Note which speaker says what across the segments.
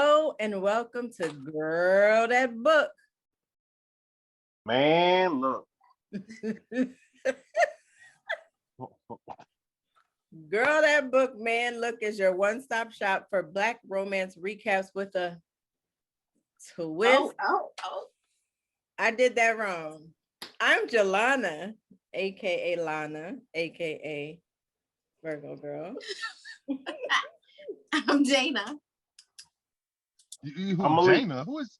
Speaker 1: Hello and welcome to Girl That Book.
Speaker 2: Man, look.
Speaker 1: Girl That Book, Man Look is your one-stop shop for Black romance recaps with a twist.
Speaker 3: Oh.
Speaker 1: I did that wrong. I'm Jelana, aka Lana, aka Virgo Girl.
Speaker 3: I'm Dana.
Speaker 4: I'm Jana? Who is?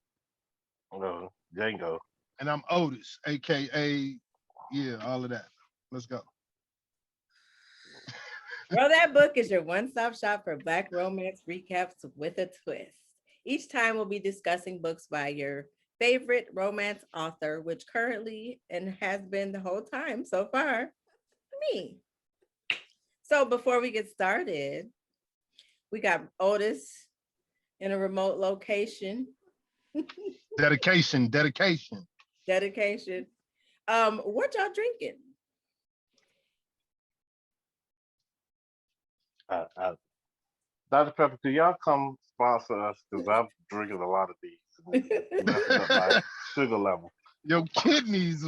Speaker 2: Django.
Speaker 4: And I'm Otis, aka all of that. Let's go.
Speaker 1: Girl That Book is your one-stop shop for Black romance recaps with a twist. Each time we'll be discussing books by your favorite romance author, which currently and has been the whole time so far, me. So before we get started, we got Otis in a remote location.
Speaker 4: Dedication.
Speaker 1: What y'all drinking?
Speaker 2: Dr. Pepper, could y'all come sponsor us? Because I'm drinking a lot of these. Messing up my sugar level.
Speaker 4: Your kidneys.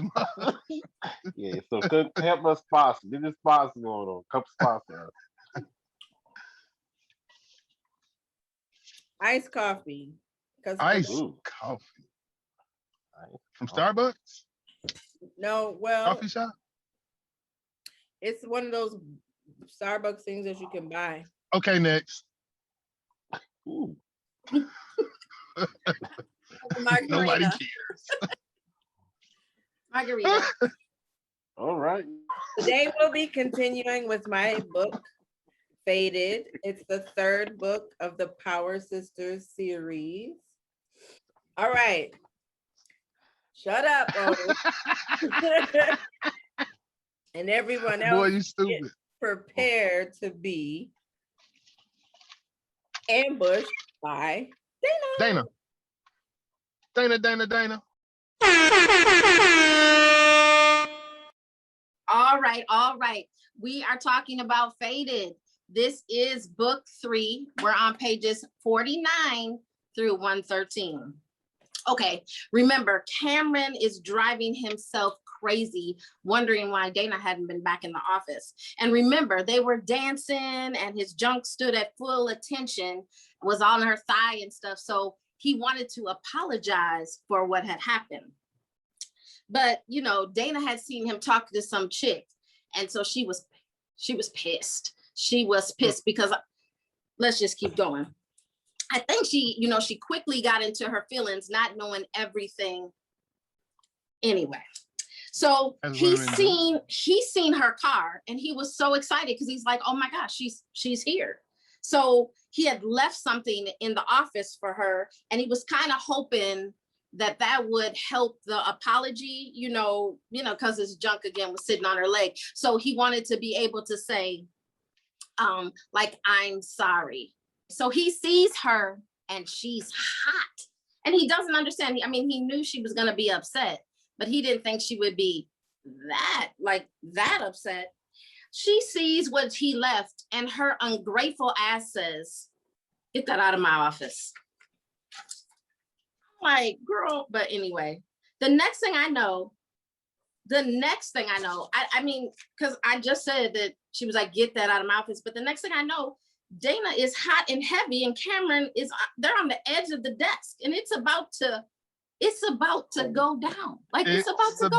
Speaker 2: Yeah, so could help us sponsor. Get this sponsor going on. Come sponsor us.
Speaker 1: Iced coffee.
Speaker 4: Iced coffee. From Starbucks?
Speaker 1: No, well.
Speaker 4: Coffee shop?
Speaker 1: It's one of those Starbucks things that you can buy.
Speaker 4: Okay, next.
Speaker 2: Ooh.
Speaker 4: Nobody cares.
Speaker 3: Margarita.
Speaker 2: All right.
Speaker 1: Today we'll be continuing with my book, Faded. It's the third book of the Power Sisters series. All right. Shut up, Otis. And everyone else,
Speaker 4: boy, you stupid.
Speaker 1: Prepared to be ambushed by Dana.
Speaker 3: All right. We are talking about Faded. This is book 3. We're on pages 49 through 113. Okay, remember, Cameron is driving himself crazy, wondering why Dana hadn't been back in the office. And remember, they were dancing and his junk stood at full attention, was on her thigh and stuff. So he wanted to apologize for what had happened. But, you know, Dana had seen him talk to some chick. And so she was pissed. She was pissed because, let's just keep going. I think she quickly got into her feelings, not knowing everything anyway. So he's seen her car and he was so excited because he's like, oh my gosh, she's here. So he had left something in the office for her and he was kind of hoping that would help the apology, because his junk again was sitting on her leg. So he wanted to be able to say, I'm sorry. So he sees her and she's hot and he doesn't understand. I mean, he knew she was going to be upset, but he didn't think she would be that upset. She sees what he left and her ungrateful ass says, get that out of my office. I'm like, girl, but anyway, the next thing I know, I mean, because I just said that she was like, get that out of my office. But the next thing I know, Dana is hot and heavy and Cameron they're on the edge of the desk and it's about to go down. Like it's about to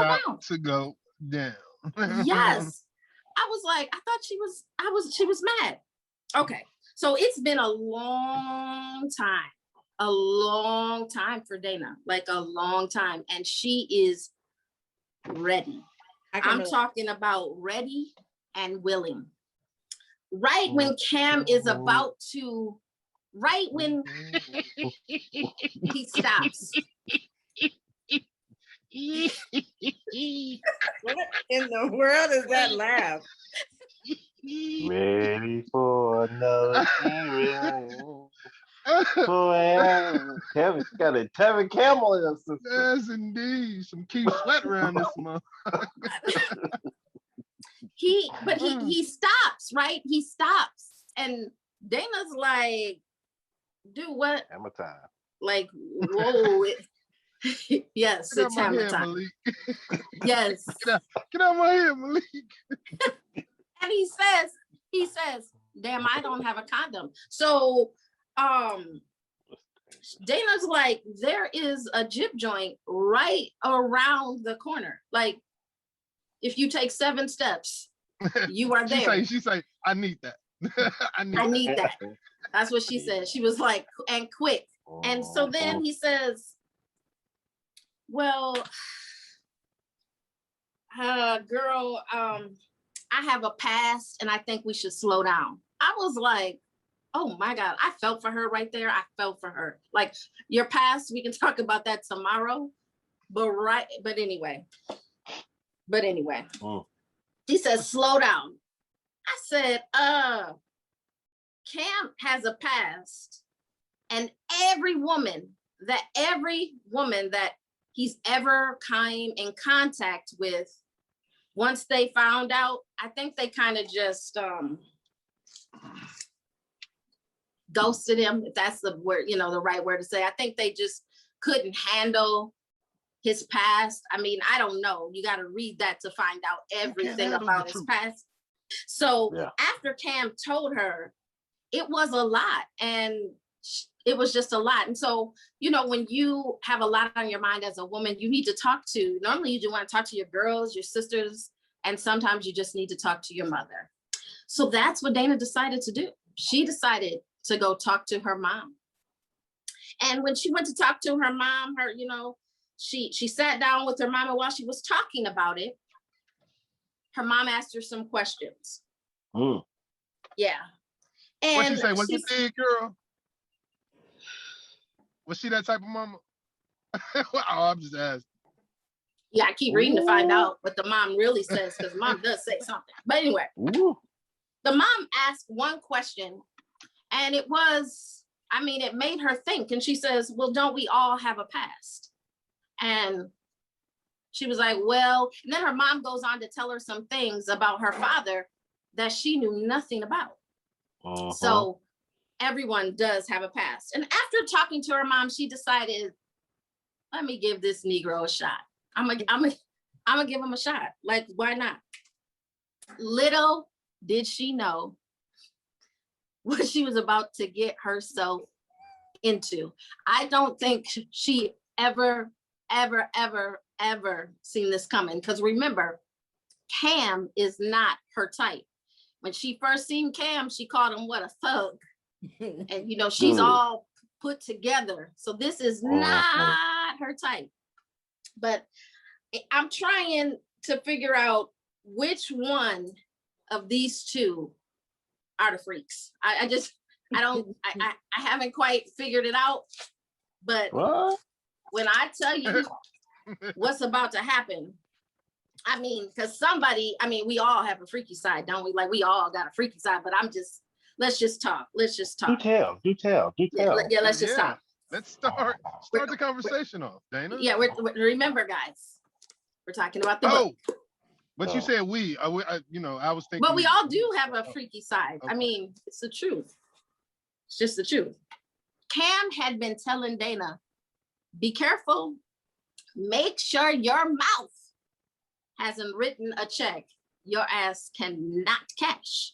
Speaker 3: go down. Yes. I was like, I thought she was mad. Okay. So it's been a long time for Dana, like a long time. And she is ready. I'm talking about ready and willing. Right when Cam is about to, right when he stops.
Speaker 1: What in the world is that laugh?
Speaker 2: Ready for another hero. Kevin got a Tevin Campbell in us.
Speaker 4: Yes, indeed. Some Keith Sweat around this month.
Speaker 3: He stops, right? He stops. And Dana's like, Do what?
Speaker 2: Hammer time.
Speaker 3: Like, whoa. Yes,
Speaker 4: Get out
Speaker 3: it's
Speaker 4: my
Speaker 3: hammer
Speaker 4: head,
Speaker 3: time.
Speaker 4: Malik.
Speaker 3: Yes.
Speaker 4: Get out my head, Malik.
Speaker 3: And he says, damn, I don't have a condom. So Dana's like, there is a jib joint right around the corner. Like, if you take 7 steps, you are there.
Speaker 4: She say, I need that. I
Speaker 3: need that. That's what she said. She was like, and quick. And so then he says, well, girl, I have a past and I think we should slow down. I was like, oh my God, I felt for her right there. I felt for her. Like, your past, we can talk about that tomorrow. But anyway. He says, slow down. I said, Cam has a past, and every woman that he's ever came in contact with, once they found out, I think they kind of just ghosted him, if that's the word, the right word to say. I think they just couldn't handle his past. I mean, I don't know. You got to read that to find out everything about his past. So after Cam told her, it was a lot, and it was just a lot. And so, when you have a lot on your mind as a woman, you need to normally you do want to talk to your girls, your sisters, and sometimes you just need to talk to your mother. So that's what Dana decided to do. She decided to go talk to her mom. And when she went to talk to her mom, she sat down with her mom, and while she was talking about it, her mom asked her some questions. Yeah. And
Speaker 4: what she say? Was it big, girl? Was she that type of mama? I'm just asking.
Speaker 3: Yeah, I keep reading to find out what the mom really says, because mom does say something. But anyway, the mom asked one question, and it made her think. And she says, well, don't we all have a past? And she was like, well, and then her mom goes on to tell her some things about her father that she knew nothing about. So everyone does have a past. And after talking to her mom, she decided, let me give this Negro a shot. I'm gonna give him a shot. Like, why not? Little did she know what she was about to get herself into. I don't think she ever seen this coming. Because remember, Cam is not her type. When she first seen Cam, she called him a thug. And she's all put together. So this is not her type. But I'm trying to figure out which one of these two are the freaks. I haven't quite figured it out. But when I tell you what's about to happen, because we all have a freaky side, don't we? Like, we all got a freaky side, but let's just talk. Do tell. Yeah, let's just talk.
Speaker 4: Let's start the conversation off, Dana.
Speaker 3: Yeah, remember, guys, we're talking about the book.
Speaker 4: But you said we. I was thinking.
Speaker 3: But we all do have a freaky side. Okay. It's the truth. It's just the truth. Cam had been telling Dana, be careful. Make sure your mouth hasn't written a check your ass cannot cash.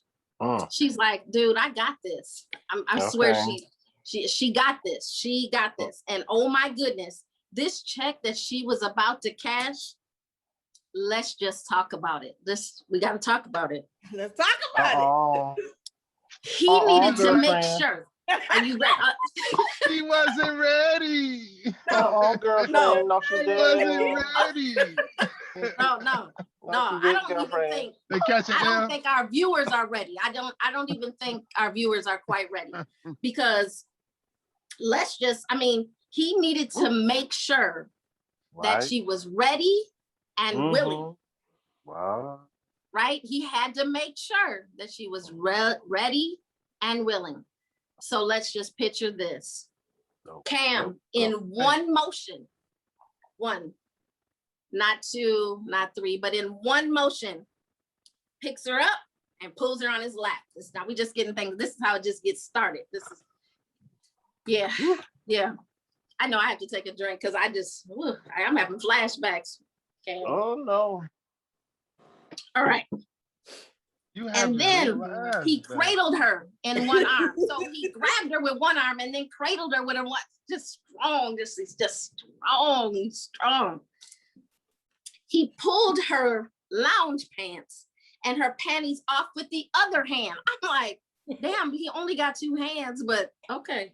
Speaker 3: She's like, dude, I got this. I swear she got this. She got this. And oh my goodness, this check that she was about to cash, let's just talk about it. We got to talk about it.
Speaker 1: Let's talk about it.
Speaker 3: He needed to make sure. Are you ready?
Speaker 4: He wasn't ready.
Speaker 2: No, girlfriend. No, she
Speaker 4: wasn't ready.
Speaker 3: No. I don't even think. I don't think our viewers are ready. I don't even think our viewers are quite ready, because he needed to make sure that she was ready and willing.
Speaker 2: Wow.
Speaker 3: Right? He had to make sure that she was ready and willing. So let's just picture this. Cam in one motion, not 2, not 3, but in one motion, picks her up and pulls her on his lap. Now we just getting things. This is how it just gets started. Yeah, yeah. I know I have to take a drink because I'm having flashbacks. Okay.
Speaker 2: Oh no.
Speaker 3: All right.
Speaker 4: You have
Speaker 3: And then he
Speaker 4: flashback.
Speaker 3: cradled her in one arm. So he grabbed her with one arm and then cradled her with a one. Just strong. Just strong. He pulled her lounge pants and her panties off with the other hand. I'm like, damn, he only got two hands, but okay.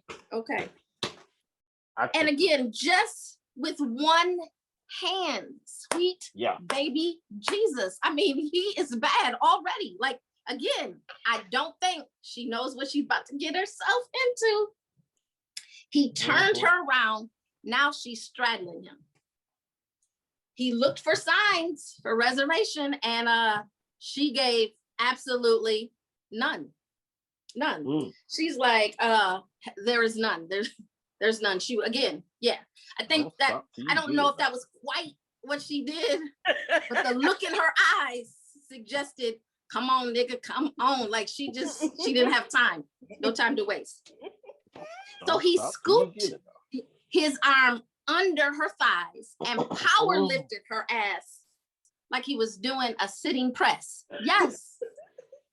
Speaker 3: And again, just with one hand, sweet baby Jesus. I mean, he is bad already. Like, again, I don't think she knows what she's about to get herself into. He turned her around. Now she's straddling him. He looked for signs for reservation, and she gave absolutely none. She's like, there is none. There's none. She again, yeah. I think that I don't know if that was quite what she did, but the look in her eyes suggested, come on, nigga, come on. Like she didn't have time. No time to waste. So he scooped his arm under her thighs and power lifted her ass like he was doing a sitting press. Yes.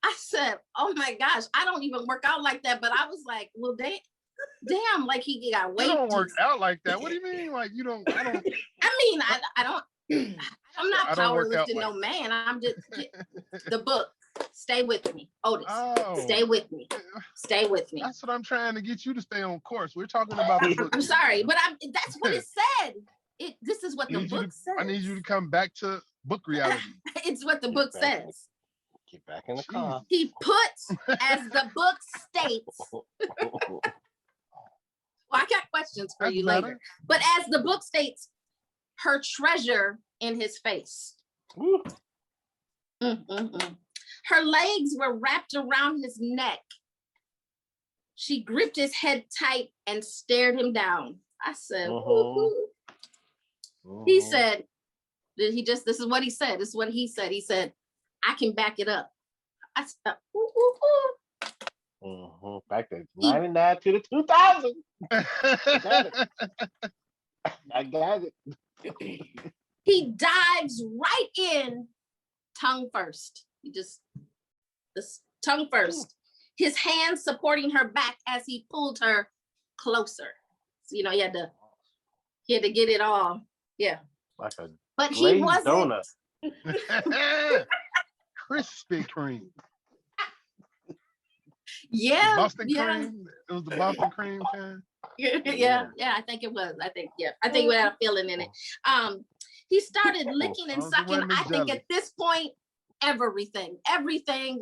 Speaker 3: I said, oh my gosh, I don't even work out like that. But I was like, well, damn, like he got weight.
Speaker 4: You don't work out like that. What do you mean? Like you don't? I don't.
Speaker 3: I don't. I'm not powerlifting no man. I'm just the book. Stay with me, Otis.
Speaker 4: Oh.
Speaker 3: Stay with me. Stay with me.
Speaker 4: That's what I'm trying to get you to stay on course. We're talking about the book.
Speaker 3: I'm sorry, but that's what it said. This is what the book says.
Speaker 4: I need you to come back to book reality.
Speaker 3: It's what the book says.
Speaker 2: Get back in the car.
Speaker 3: He put, as the book states. Well, I got questions for you later. But as the book states, her treasure in his face. Her legs were wrapped around his neck. She gripped his head tight and stared him down. I said, He said, this is what he said. This is what he said. He said, I can back it up. I said,
Speaker 2: Back to 99 to the 2000. I got it.
Speaker 3: He dives right in, tongue first. This tongue first. His hands supporting her back as he pulled her closer. So, he had to get it all. Yeah.
Speaker 2: Like a
Speaker 3: but he wasn't.
Speaker 2: Donut.
Speaker 4: Krispy Kreme.
Speaker 3: Yeah.
Speaker 4: Boston cream. It was the Boston cream kind.
Speaker 3: Yeah, I think it was. I think it had a feeling in it. He started licking and sucking. I think at this point, everything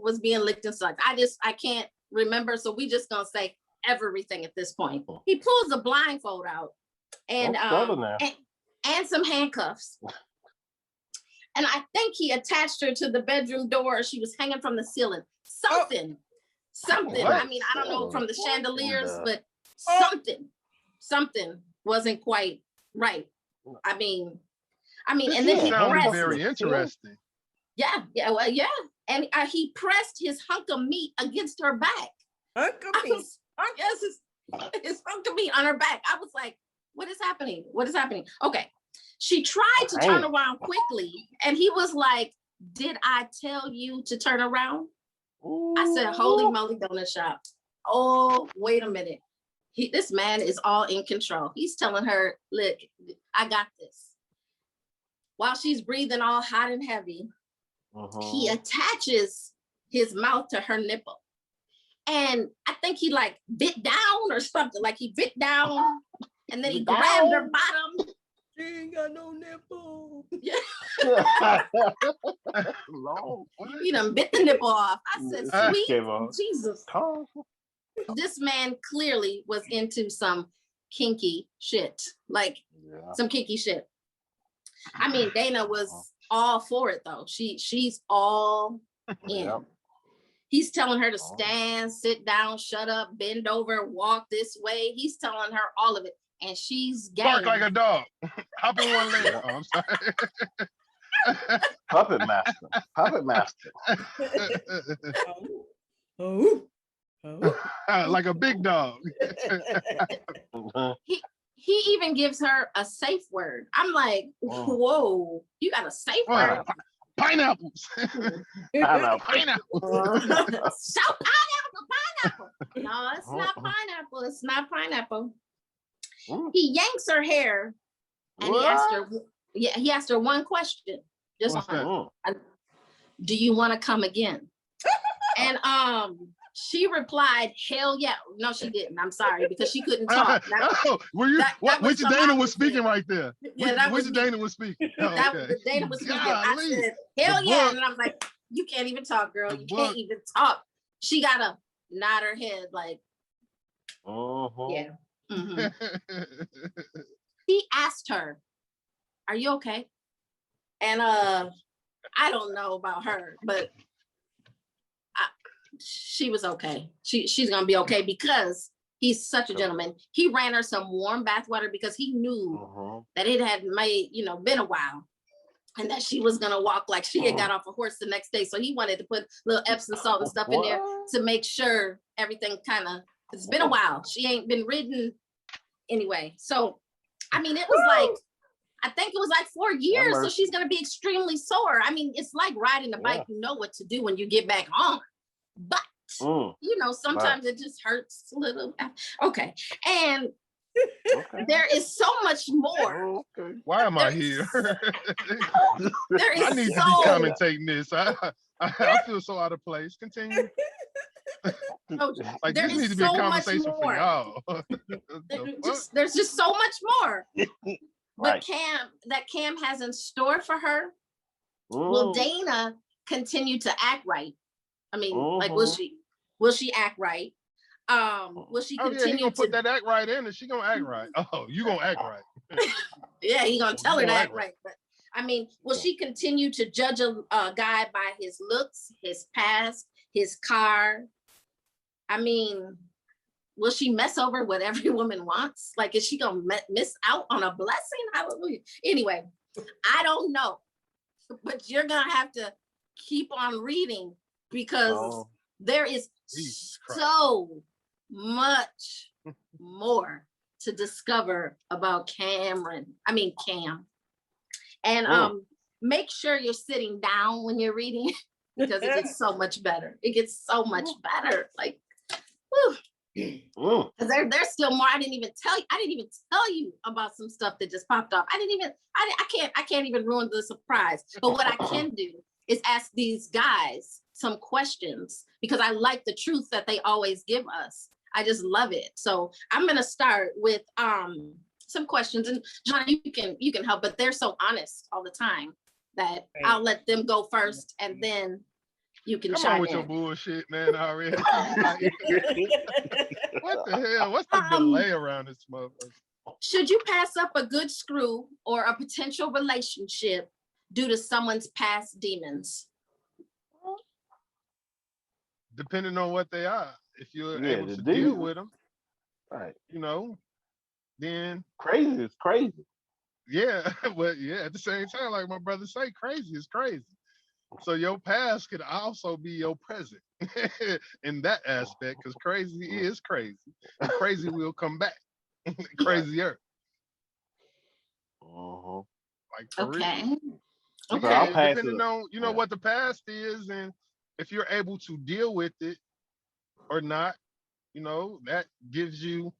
Speaker 3: was being licked and sucked. I can't remember. So we just gonna say everything at this point. He pulls a blindfold out and some handcuffs. And I think he attached her to the bedroom door. She was hanging from the ceiling. Something.
Speaker 2: What?
Speaker 3: I mean, I don't know from the chandeliers, but something wasn't quite right. I mean, and then he
Speaker 4: sounded very interesting.
Speaker 3: Yeah. And he pressed his hunk of meat against her back.
Speaker 1: Hunk of meat.
Speaker 3: Yes, his hunk of meat on her back. I was like, what is happening? Okay. She tried to turn around quickly, and he was like, did I tell you to turn around? I said, holy moly donut shop. Oh, wait a minute. This man is all in control. He's telling her, look, I got this. While she's breathing all hot and heavy, he attaches his mouth to her nipple. And I think he like bit down or something. Like he bit down and then he grabbed her bottom.
Speaker 1: She ain't got no nipple.
Speaker 3: Yeah. He done bit the nipple off. I said, sweet Jesus. This man clearly was into some kinky shit. Like some kinky shit. I mean, Dana was all for it though. She's all in. Yep. He's telling her to stand, sit down, shut up, bend over, walk this way. He's telling her all of it. And she's game.
Speaker 4: Bark like a dog. Hop in one leg. Oh, I'm sorry.
Speaker 2: Puppet master.
Speaker 1: Oh.
Speaker 4: Like a big dog.
Speaker 3: He even gives her a safe word. I'm like, whoa, you got a safe word?
Speaker 4: What? Pineapples.
Speaker 2: Pineapple.
Speaker 4: Pineapples.
Speaker 3: So pineapple. No, it's not pineapple. It's not pineapple. He yanks her hair and he asked her, he asked her one question. Just
Speaker 4: What's
Speaker 3: one.
Speaker 4: that?
Speaker 3: Do you want to come again? And she replied, hell yeah. No, she didn't. I'm sorry, because she couldn't talk.
Speaker 4: Were you which Dana was speaking
Speaker 3: said.
Speaker 4: right there?
Speaker 3: Yeah, that was
Speaker 4: which
Speaker 3: me.
Speaker 4: Dana was speaking?
Speaker 3: That
Speaker 4: Okay.
Speaker 3: was Dana was speaking.
Speaker 4: Golly.
Speaker 3: I said, hell
Speaker 4: The
Speaker 3: yeah.
Speaker 4: book.
Speaker 3: And I was like, you can't even talk, girl.
Speaker 4: The
Speaker 3: You
Speaker 4: book.
Speaker 3: can't even talk. She gotta nod her head like, yeah. Mhm. He asked her, are you okay? And I don't know about her, but she was okay. She's gonna be okay because he's such a gentleman. He ran her some warm bath water because he knew that it had been a while, and that she was gonna walk like she had got off a horse the next day. So he wanted to put little Epsom salt and stuff in there to make sure everything it's been a while. She ain't been ridden anyway. So I mean, it was like, I think it was like 4 years. So she's gonna be extremely sore. I mean, it's like riding a bike. You know what to do when you get back on. But sometimes it just hurts a little. Okay. And there is so much more.
Speaker 4: Why am I here?
Speaker 3: There is
Speaker 4: I need to be commentating this. I feel so out of place. Continue. Like,
Speaker 3: there
Speaker 4: this
Speaker 3: is
Speaker 4: needs to be
Speaker 3: so
Speaker 4: a
Speaker 3: much
Speaker 4: conversation for
Speaker 3: more.
Speaker 4: y'all.
Speaker 3: There's just so much more.
Speaker 2: Right.
Speaker 3: But Cam has in store for her. Will Dana continue to act right? I mean, like, will she act right? Will she continue
Speaker 4: he gonna
Speaker 3: to
Speaker 4: put that act right in, and she gonna act right. Oh, you gonna act right.
Speaker 3: Yeah, he gonna tell her to act right. But I mean, will she continue to judge a guy by his looks, his past, his car? I mean, will she mess over what every woman wants? Like, is she gonna miss out on a blessing? Hallelujah. Anyway, I don't know, but you're gonna have to keep on reading because there is so much more to discover about Cam. And make sure you're sitting down when you're reading because it gets so much better. It gets so much better. Like, whew. There's still more. I didn't even tell you about some stuff that just popped up. I can't even ruin the surprise. But what I can do is ask these guys some questions because I like the truth that they always give us. I just love it. So I'm gonna start with some questions, and John, you can help, but they're so honest all the time that I'll let them go first, and then you can
Speaker 4: Come on with
Speaker 3: in.
Speaker 4: your bullshit, man, already. What the hell? What's the delay around this motherfucker?
Speaker 3: Should you pass up a good screw or a potential relationship due to someone's past demons?
Speaker 4: Depending on what they are. If you're able to deal with them,
Speaker 2: right?
Speaker 4: Then
Speaker 2: crazy is crazy.
Speaker 4: Yeah, but at the same time, like my brother say, crazy is crazy. So your past could also be your present in that aspect, because crazy is crazy, and crazy will come back crazier. Like for real.
Speaker 2: Okay. I'll pass
Speaker 4: depending on what the past is, and if you're able to deal with it or not, that gives you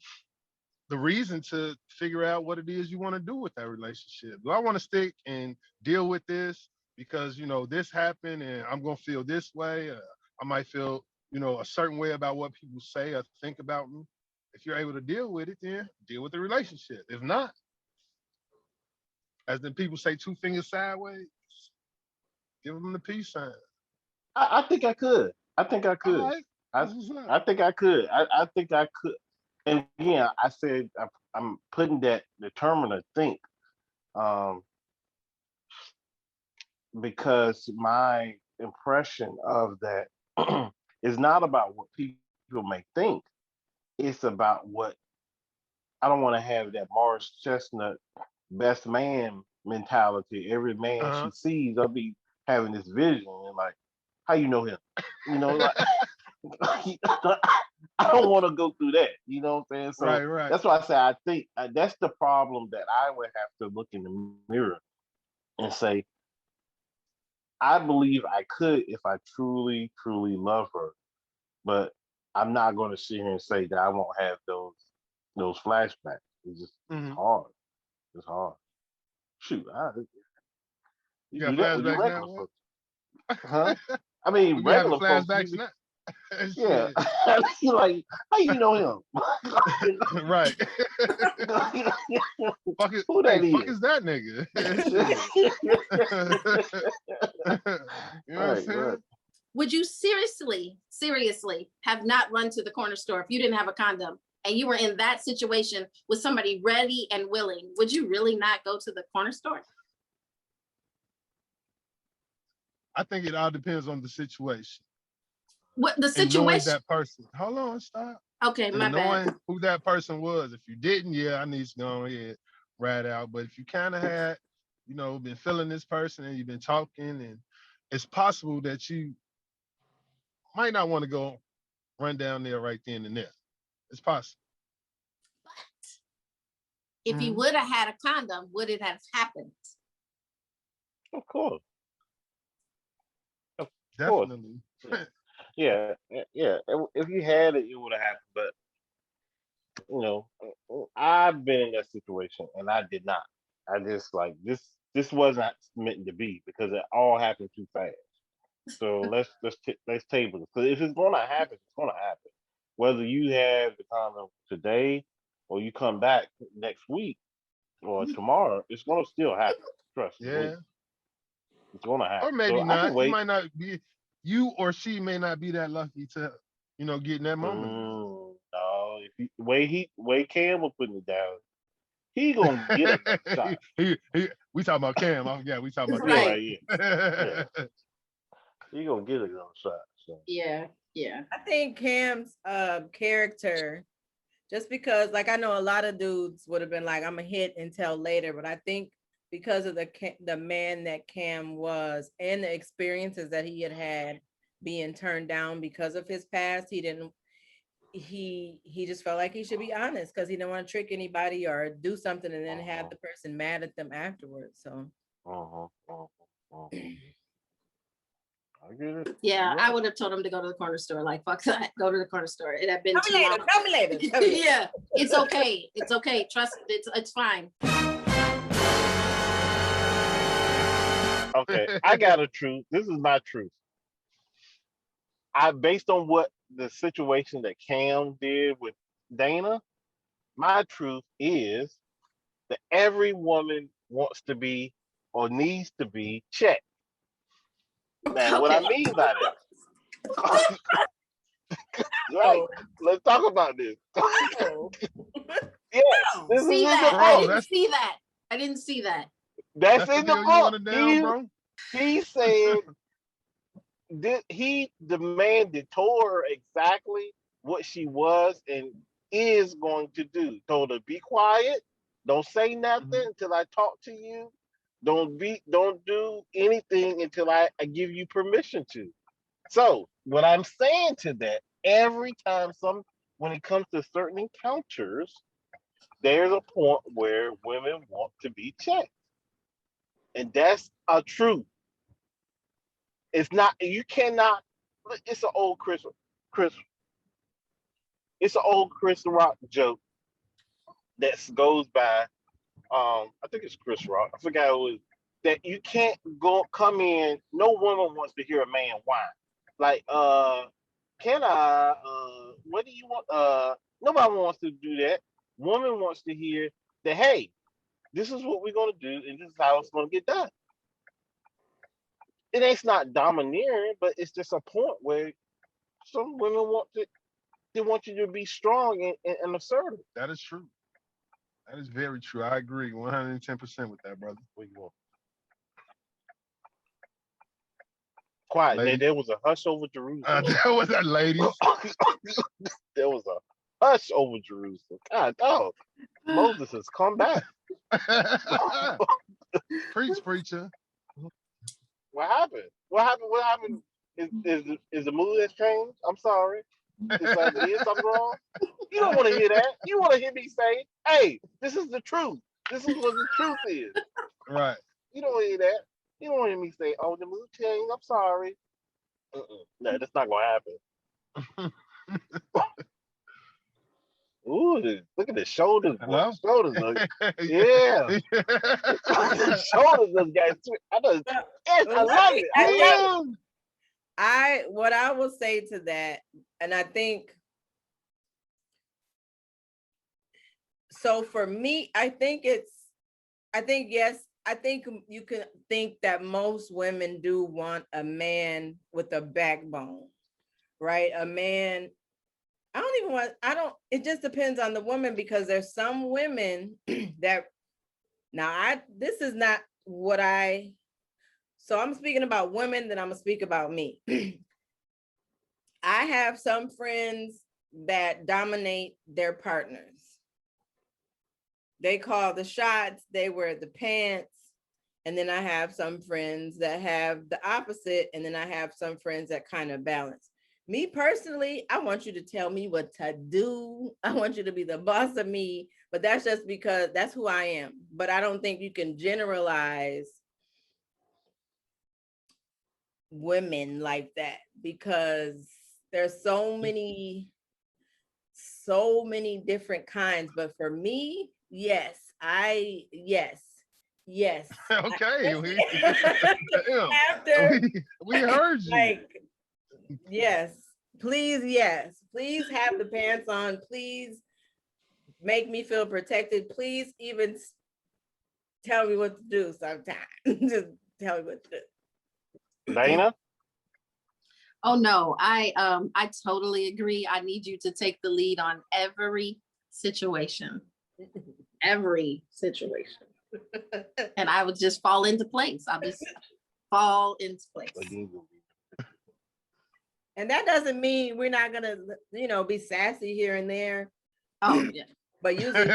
Speaker 4: the reason to figure out what it is you want to do with that relationship. Do I want to stick and deal with this because, this happened and I'm going to feel this way? I might feel, a certain way about what people say or think about me. If you're able to deal with it, then deal with the relationship. If not, as the people say, 2 fingers sideways, give them the peace sign.
Speaker 2: I think I could. I think I could.
Speaker 4: Right.
Speaker 2: I think I could. I think I could. And again, I said I'm putting that determined to think, because my impression of that is not about what people may think. It's about what I don't want to have that Morris Chestnut best man mentality. Every man she sees, I'll be having this vision and like, how you know him? Like, I don't want to go through that. You know what I'm saying? So
Speaker 4: Right, right.
Speaker 2: that's why I say I think that's the problem that I would have to look in the mirror and say, I believe I could if I truly, truly love her, but I'm not going to sit here and say that I won't have those flashbacks. It's
Speaker 4: Hmm.
Speaker 2: hard. It's hard. Shoot,
Speaker 4: You
Speaker 2: you
Speaker 4: got
Speaker 2: do that with you
Speaker 4: flashbacks now,
Speaker 2: regular
Speaker 4: what?
Speaker 2: folks, huh? I mean,
Speaker 4: We be having
Speaker 2: regular folks,
Speaker 4: flashbacks now.
Speaker 2: yeah.
Speaker 4: Shit.
Speaker 2: You like, how you know him?
Speaker 4: Right. Fuck it.
Speaker 2: Who
Speaker 4: Hey,
Speaker 2: that
Speaker 4: fuck
Speaker 2: is?
Speaker 4: is that nigga? Shit. You know what I'm
Speaker 2: Right, right.
Speaker 4: saying?
Speaker 3: Would you seriously have not run to the corner store if you didn't have a condom and you were in that situation with somebody ready and willing? Would you really not go to the corner store?
Speaker 4: I think it all depends on the situation
Speaker 3: What the
Speaker 4: and knowing
Speaker 3: situation?
Speaker 4: that person. Hold on, stop.
Speaker 3: Okay, my
Speaker 4: And knowing
Speaker 3: bad.
Speaker 4: who that person was. If you didn't, yeah, I need to go ahead, rat out. But if you kind of had, been feeling this person and you've been talking, and it's possible that you might not want to go run down there right then and there. It's possible.
Speaker 3: If you would have had a condom, would it have happened?
Speaker 2: Of course, of course.
Speaker 4: Definitely.
Speaker 2: Yeah. If you had it, it would have happened. But you know, I've been in that situation and I did not. I just like this. This wasn't meant to be because it all happened too fast. So let's table this. Because if it's gonna happen, it's gonna happen. Whether you have the condom today or you come back next week or tomorrow, it's gonna still happen. Trust me,
Speaker 4: Yeah.
Speaker 2: it's gonna
Speaker 4: Or
Speaker 2: happen. So
Speaker 4: maybe
Speaker 2: I can
Speaker 4: not. You
Speaker 2: wait.
Speaker 4: might not be, you or she may not be that lucky to, get in that moment again.
Speaker 2: No, if way Cam was putting it down, he gonna get another shot.
Speaker 4: We talking about Cam. Yeah, we talking about
Speaker 2: Yeah,
Speaker 3: Right.
Speaker 2: yeah, yeah. He gonna get another shot. So.
Speaker 3: Yeah, yeah.
Speaker 1: I think Cam's character, just because like I know a lot of dudes would have been like, I'm a hit until later, but I think because of the man that Cam was and the experiences that he had being turned down because of his past, he just felt like he should be honest because he didn't want to trick anybody or do something and then have the person mad at them afterwards. So
Speaker 2: Uh-huh, uh-huh, uh-huh. I get it.
Speaker 3: Yeah,
Speaker 2: You're
Speaker 3: I
Speaker 2: right.
Speaker 3: would have told him to go to the corner store. Like, fuck that. Go to the corner store. It had been
Speaker 1: tell
Speaker 3: too
Speaker 1: me
Speaker 3: long.
Speaker 1: later. Tell me later. Tell me later.
Speaker 3: Yeah, it's okay. It's okay. Trust it's fine.
Speaker 2: Okay, I got a truth. This is my truth. I based on what the situation that Cam did with Dana, my truth is that every woman wants to be or needs to be checked. Now, what I
Speaker 3: Okay.
Speaker 2: mean by that, right? Let's talk about this.
Speaker 1: Oh.
Speaker 2: Yeah, this is
Speaker 3: See
Speaker 2: in the
Speaker 3: that. I
Speaker 4: Bro,
Speaker 2: book.
Speaker 3: didn't see that. I didn't see that.
Speaker 2: That's
Speaker 4: that's the
Speaker 2: in the
Speaker 4: deal you
Speaker 2: book.
Speaker 4: wanted down, bro?
Speaker 2: He said he demanded, told her exactly what she was and is going to do. Told her, be quiet, don't say nothing
Speaker 4: Mhm.
Speaker 2: until I talk to you. Don't do anything until I give you permission to. So what I'm saying to that, every time when it comes to certain encounters, there's a point where women want to be checked. And that's a truth. It's not. You cannot. It's an old Chris. It's an old Chris Rock joke that goes by. I think it's Chris Rock. I forgot who it is. That you can't come in. No woman wants to hear a man whine. Like, can I? What do you want? Nobody wants to do that. Woman wants to hear that. Hey, this is what we're gonna do, and this is how it's gonna get done. It ain't not domineering, but it's just a point where some women they want you to be strong and assertive.
Speaker 4: That is true. That is very true. I agree 110% with that, brother.
Speaker 2: What you want? Quiet.
Speaker 4: Ladies.
Speaker 2: There was a hush over Jerusalem.
Speaker 4: That was that, ladies.
Speaker 2: There was a hush over Jerusalem. God, dog. Moses has come back.
Speaker 4: Preach, preacher.
Speaker 2: What happened? What happened? What happened? is the mood has changed? I'm sorry. It's like is something wrong? You don't want to hear that. You want to hear me say, "Hey, this is the truth. This is what the truth is."
Speaker 4: Right.
Speaker 2: You don't hear that. You don't hear me say, "Oh, the mood changed. I'm sorry." No, that's not gonna happen. Ooh, look at the shoulders, boy.
Speaker 4: Hello?
Speaker 2: The shoulders look. Yeah, the shoulders look guys. I know. Yes, I
Speaker 1: Well, let
Speaker 2: love
Speaker 1: me,
Speaker 2: it.
Speaker 1: I
Speaker 2: I
Speaker 1: think
Speaker 2: love it.
Speaker 1: what I will say to that, and I think so for me, I think yes, I think you can think that most women do want a man with a backbone, right? A man, it just depends on the woman because there's some women that this is not what so I'm speaking about women, then I'm gonna speak about me. I have some friends that dominate their partners. They call the shots, they wear the pants. And then I have some friends that have the opposite. And then I have some friends that kind of balance. Me personally, I want you to tell me what to do. I want you to be the boss of me, but that's just because that's who I am. But I don't think you can generalize women like that because there's so many different kinds. But for me, yes.
Speaker 4: Okay. Damn.
Speaker 1: After
Speaker 4: We heard you.
Speaker 1: like yes, please have the pants on, please make me feel protected, please even tell me what to do sometimes. Just tell me what to do.
Speaker 2: Dana.
Speaker 3: Oh no, I totally agree. I need you to take the lead on every situation. Every situation. And I would just fall into place. I'll just fall into place.
Speaker 1: And that doesn't mean we're not gonna, be sassy here and there.
Speaker 3: Oh yeah.
Speaker 1: But usually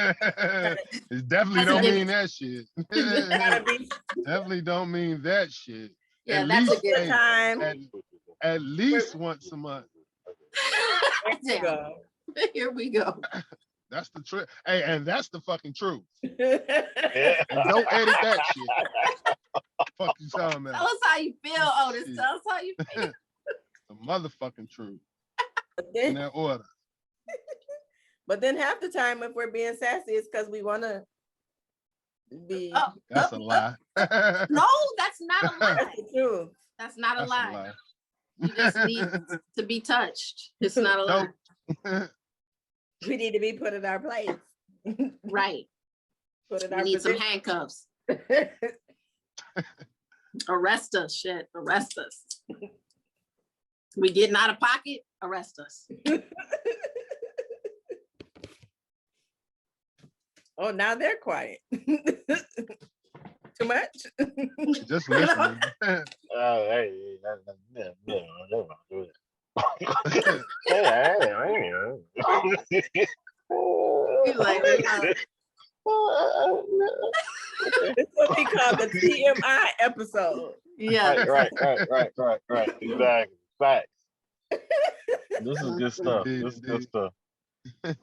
Speaker 4: it definitely don't mean that shit. Definitely don't mean that shit.
Speaker 3: Yeah,
Speaker 4: at
Speaker 3: that's
Speaker 4: least,
Speaker 3: a good
Speaker 1: time.
Speaker 4: At least once a month.
Speaker 3: Here we go.
Speaker 4: That's the truth. Hey, and that's the fucking truth.
Speaker 2: Yeah.
Speaker 4: And don't edit that shit. Fuck you talking about?
Speaker 3: Tell us how you feel, Otis.
Speaker 4: Shit.
Speaker 3: Tell us how you feel.
Speaker 4: The motherfucking truth. In that order.
Speaker 1: But then half the time, if we're being sassy, it's because we want to be.
Speaker 4: That's a lie.
Speaker 3: No, that's not a lie.
Speaker 1: That's the truth.
Speaker 3: That's not a
Speaker 4: That's
Speaker 3: lie.
Speaker 4: a lie.
Speaker 3: You just need to be touched. It's not a lie.
Speaker 4: Nope.
Speaker 1: We need to be put in our place.
Speaker 3: Right.
Speaker 1: Put in
Speaker 3: We
Speaker 1: our
Speaker 3: need some
Speaker 1: position.
Speaker 3: handcuffs. Arrest us, shit. Arrest us. We getting out of pocket? Arrest us.
Speaker 1: Oh, now they're quiet. Too much?
Speaker 4: Just listening.
Speaker 2: Hey,
Speaker 3: He's like,
Speaker 1: It's what we call the TMI episode.
Speaker 3: yeah.
Speaker 2: Right. Exactly. Facts. This is good stuff. This is good stuff.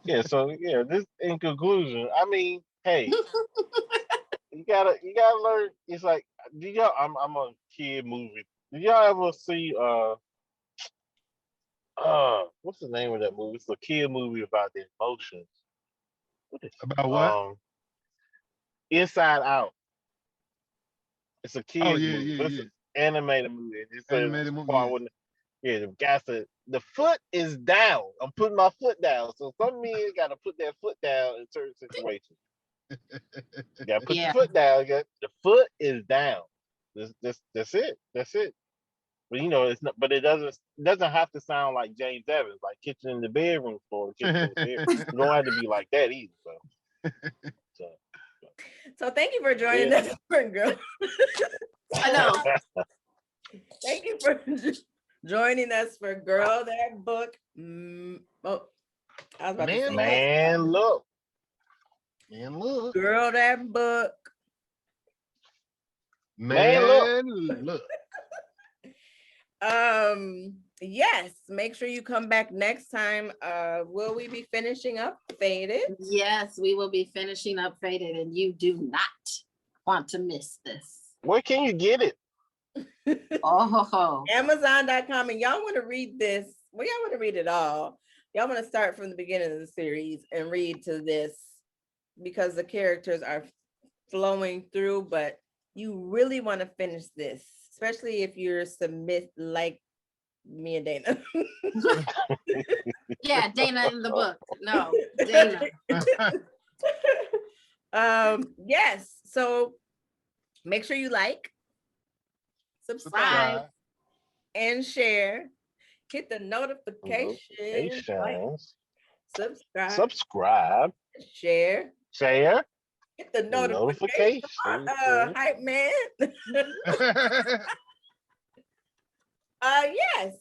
Speaker 2: Yeah. So yeah, this in conclusion, I mean, hey, you gotta learn. It's like, I'm a kid movie. Did y'all ever see what's the name of that movie? It's a kid movie about the emotions.
Speaker 4: About what?
Speaker 2: Inside Out. It's a kid movie.
Speaker 4: Yeah.
Speaker 2: It's an animated movie. It's
Speaker 4: Animated movie,
Speaker 2: part
Speaker 4: yeah.
Speaker 2: when the guy said the foot is down. I'm putting my foot down. So some men gotta put their foot down in certain situations. You gotta put your foot down. The foot is down. That's it. That's it. But it's not. But it doesn't have to sound like James Evans, like kitchen in the bedroom story. Kitchen in the bedroom. You don't have to be like that either.
Speaker 1: So thank you for joining us for Girl.
Speaker 3: I know.
Speaker 1: Thank you for joining us for Girl That Book. I was about to say
Speaker 2: Man, look.
Speaker 1: Girl That Book.
Speaker 4: Man, look.
Speaker 1: Yes, make sure you come back next time. Will we be finishing up Faded?
Speaker 3: Yes, we will be finishing up Faded, and you do not want to miss this.
Speaker 2: Where can you get it?
Speaker 3: Oh, ho, ho.
Speaker 1: Amazon.com. And y'all want to read this? Well, y'all want to read it all. Y'all want to start from the beginning of the series and read to this because the characters are flowing through, but you really want to finish this, especially if you're submit like me and Dana.
Speaker 3: Yeah, Dana in the book. No, Dana.
Speaker 1: Yes. So make sure you like, subscribe, and share. Hit the notification, like,
Speaker 2: Notifications.
Speaker 1: subscribe,
Speaker 2: Subscribe.
Speaker 1: share.
Speaker 2: Share.
Speaker 1: Hit the notification,
Speaker 2: Notifications.
Speaker 1: hype man. Yes.